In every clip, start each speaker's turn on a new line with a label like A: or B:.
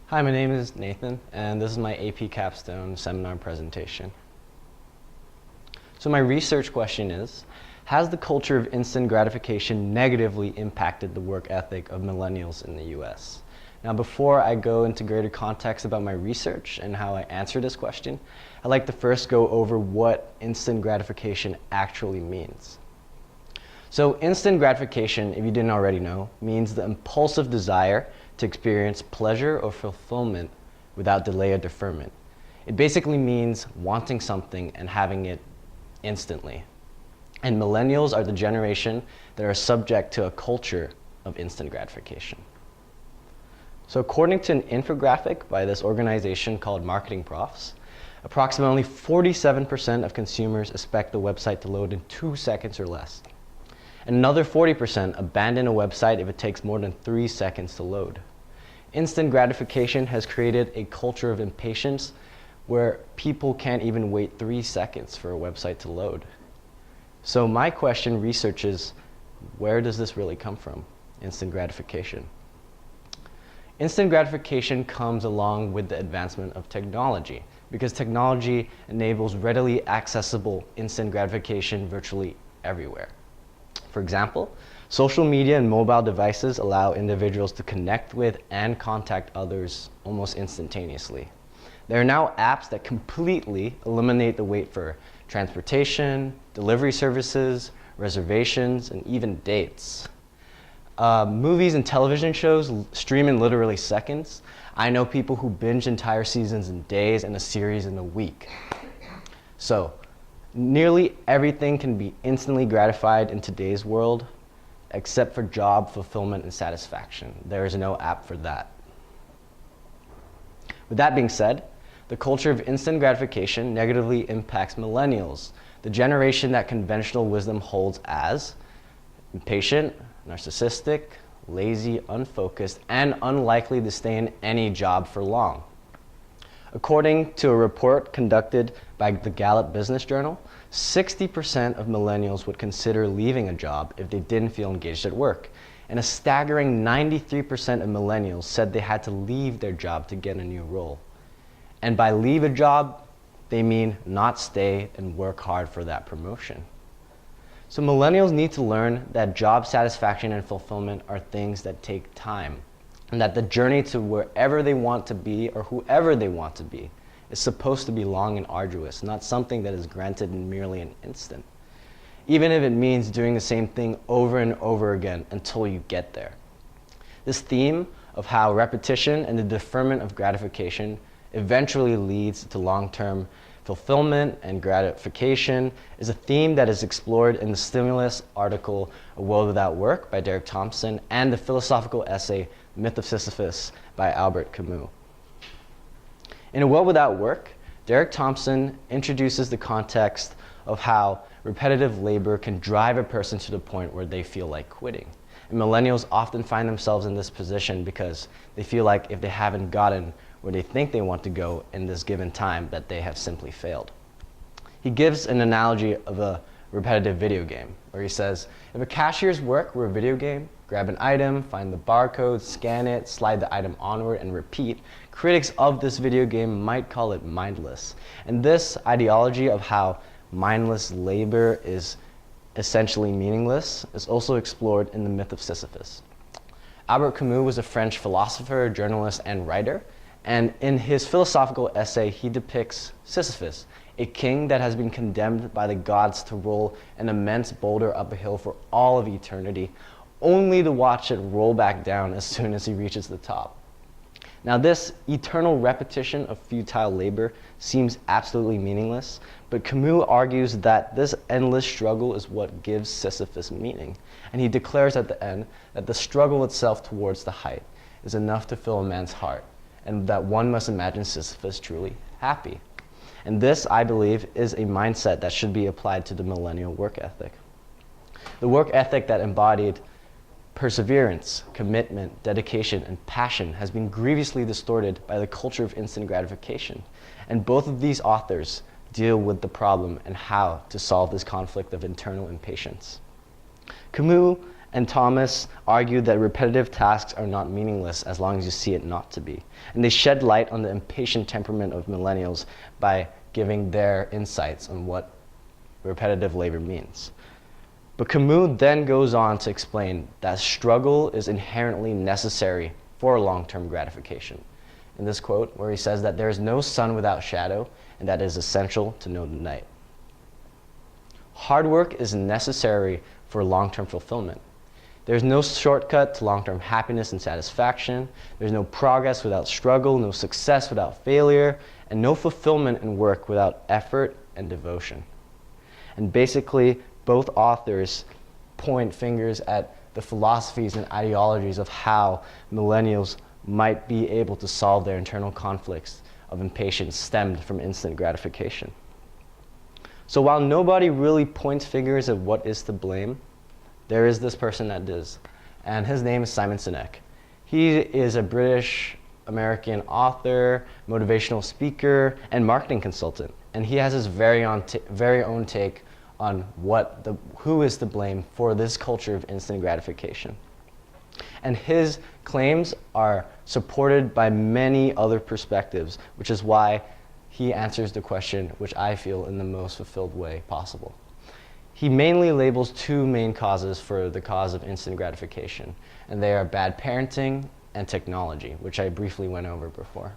A: Hi, my name is Nathan, and this is my AP Capstone seminar presentation. So my research question is, has the culture of instant gratification negatively impacted the work ethic of millennials in the US? Now, before I go into greater context about my research and how I answer this question, I'd like to first go over what instant gratification actually means. So instant gratification, if you didn't already know, means the impulsive desire to experience pleasure or fulfillment without delay or deferment. It basically means wanting something and having it instantly. And millennials are the generation that are subject to a culture of instant gratification. So according to an infographic by this organization called Marketing Profs, approximately 47% of consumers expect the website to load in 2 seconds or less. Another 40% abandon a website if it takes more than 3 seconds to load. Instant gratification has created a culture of impatience where people can't even wait 3 seconds for a website to load. So my question, research, is, where does this really come from, instant gratification? Instant gratification comes along with the advancement of technology, because technology enables readily accessible instant gratification virtually everywhere. For example, social media and mobile devices allow individuals to connect with and contact others almost instantaneously. There are now apps that completely eliminate the wait for transportation, delivery services, reservations, and even dates. Movies and television shows stream in literally seconds. I know people who binge entire seasons in days and a series in a week. So, nearly everything can be instantly gratified in today's world, except for job fulfillment and satisfaction. There is no app for that. With that being said, the culture of instant gratification negatively impacts millennials, the generation that conventional wisdom holds as impatient, narcissistic, lazy, unfocused, and unlikely to stay in any job for long. According to a report conducted by the Gallup Business Journal, 60% of millennials would consider leaving a job if they didn't feel engaged at work. And a staggering 93% of millennials said they had to leave their job to get a new role. And by leave a job, they mean not stay and work hard for that promotion. So millennials need to learn that job satisfaction and fulfillment are things that take time, and that the journey to wherever they want to be or whoever they want to be is supposed to be long and arduous, not something that is granted in merely an instant, even if it means doing the same thing over and over again until you get there. This theme of how repetition and the deferment of gratification eventually leads to long-term fulfillment and gratification is a theme that is explored in the Stimulus article A World Without Work by Derek Thompson and the philosophical essay Myth of Sisyphus by Albert Camus. In A World Without Work, Derek Thompson introduces the context of how repetitive labor can drive a person to the point where they feel like quitting. And millennials often find themselves in this position because they feel like if they haven't gotten where they think they want to go in this given time, that they have simply failed. He gives an analogy of a repetitive video game, where he says, if a cashier's work were a video game, grab an item, find the barcode, scan it, slide the item onward, and repeat, critics of this video game might call it mindless. And this ideology of how mindless labor is essentially meaningless is also explored in the Myth of Sisyphus. Albert Camus was a French philosopher, journalist, and writer. And in his philosophical essay, he depicts Sisyphus, a king that has been condemned by the gods to roll an immense boulder up a hill for all of eternity, only to watch it roll back down as soon as he reaches the top. Now, this eternal repetition of futile labor seems absolutely meaningless, but Camus argues that this endless struggle is what gives Sisyphus meaning. And he declares at the end that the struggle itself towards the height is enough to fill a man's heart, and that one must imagine Sisyphus truly happy. And this, I believe, is a mindset that should be applied to the millennial work ethic. The work ethic that embodied perseverance, commitment, dedication, and passion has been grievously distorted by the culture of instant gratification. And both of these authors deal with the problem and how to solve this conflict of internal impatience. Camus and Thomas argued that repetitive tasks are not meaningless as long as you see it not to be. And they shed light on the impatient temperament of millennials by giving their insights on what repetitive labor means. But Camus then goes on to explain that struggle is inherently necessary for long-term gratification. In this quote, where he says that there is no sun without shadow, and that it is essential to know the night. Hard work is necessary for long-term fulfillment. There's no shortcut to long-term happiness and satisfaction. There's no progress without struggle, no success without failure, and no fulfillment in work without effort and devotion. And basically, both authors point fingers at the philosophies and ideologies of how millennials might be able to solve their internal conflicts of impatience stemmed from instant gratification. So while nobody really points fingers at what is to blame, there is this person that does, and his name is Simon Sinek. He is a British-American author, motivational speaker, and marketing consultant, and he has his very own take on who is to blame for this culture of instant gratification. And his claims are supported by many other perspectives, which is why he answers the question which I feel in the most fulfilled way possible. He mainly labels two main causes for the cause of instant gratification, and they are bad parenting and technology, which I briefly went over before.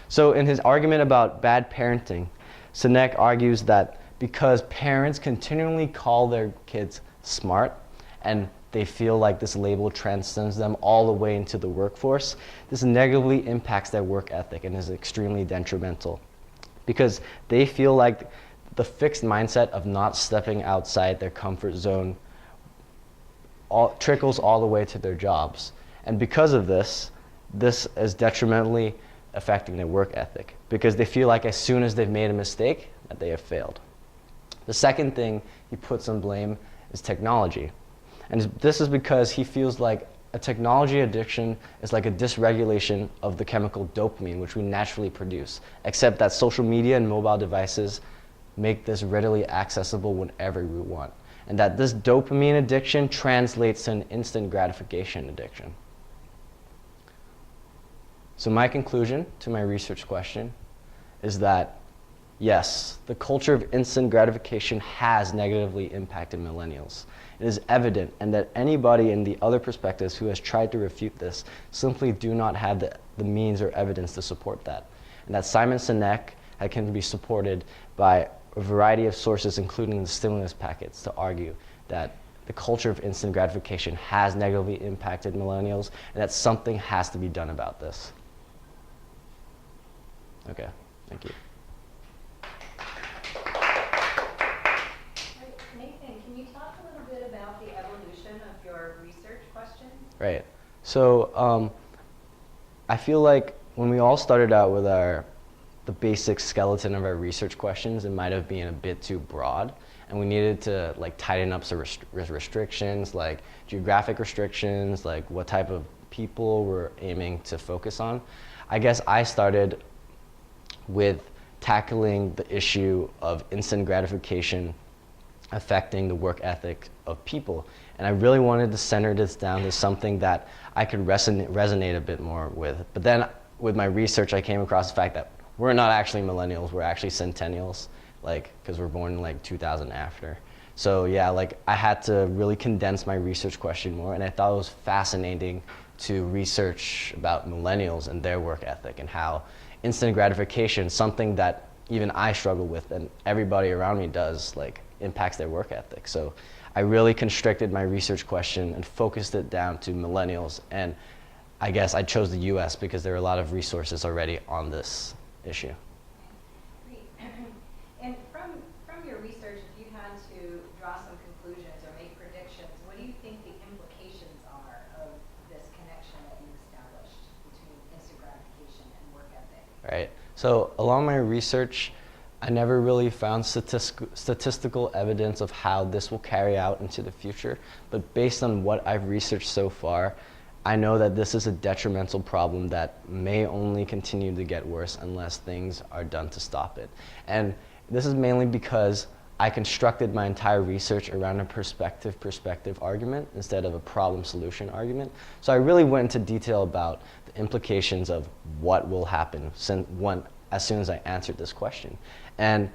A: So in his argument about bad parenting, Sinek argues that because parents continually call their kids smart and they feel like this label transcends them all the way into the workforce, this negatively impacts their work ethic and is extremely detrimental because they feel like the fixed mindset of not stepping outside their comfort zone trickles all the way to their jobs. And because of this is detrimentally affecting their work ethic because they feel like as soon as they've made a mistake, that they have failed. The second thing he puts on blame is technology. And this is because he feels like a technology addiction is like a dysregulation of the chemical dopamine, which we naturally produce, except that social media and mobile devices make this readily accessible whenever we want. And that this dopamine addiction translates to an instant gratification addiction. So my conclusion to my research question is that yes, the culture of instant gratification has negatively impacted millennials. It is evident, and that anybody in the other perspectives who has tried to refute this simply do not have the means or evidence to support that. And that Simon Sinek can be supported by a variety of sources, including the stimulus packets, to argue that the culture of instant gratification has negatively impacted millennials, and that something has to be done about this. Okay, thank you. Right. So I feel like when we all started out with the basic skeleton of our research questions, it might have been a bit too broad, and we needed to like tighten up some restrictions, like geographic restrictions, like what type of people we're aiming to focus on. I guess I started with tackling the issue of instant gratification affecting the work ethic of people. And I really wanted to center this down to something that I could resonate a bit more with. But then with my research, I came across the fact that we're not actually millennials, we're actually centennials, like, because we're born in like 2000 after. So yeah, like I had to really condense my research question more, and I thought it was fascinating to research about millennials and their work ethic and how instant gratification, something that even I struggle with and everybody around me does, like impacts their work ethic. So I really constricted my research question and focused it down to millennials, and I guess I chose the US because there are a lot of resources already on this issue.
B: Great. And from your research, if you had to draw some conclusions or make predictions, what do you think the implications are of this connection that you established between instant gratification and work ethic?
A: Right. So along my research, I never really found statistical evidence of how this will carry out into the future, but based on what I've researched so far, I know that this is a detrimental problem that may only continue to get worse unless things are done to stop it. And this is mainly because I constructed my entire research around a perspective argument instead of a problem-solution argument. So I really went into detail about the implications of what will happen as soon as I answered this question. And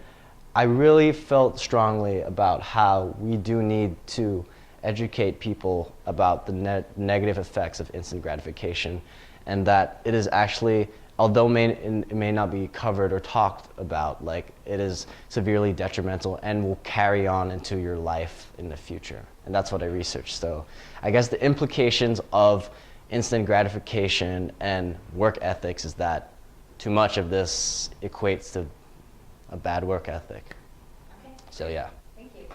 A: I really felt strongly about how we do need to educate people about the negative effects of instant gratification, and that it is actually, although it may not be covered or talked about, like, it is severely detrimental and will carry on into your life in the future. And that's what I researched. So I guess the implications of instant gratification and work ethics is that too much of this equates to a bad work ethic.
B: Okay.
A: So yeah.
B: Thank you.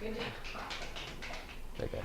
B: Good job.
A: Okay.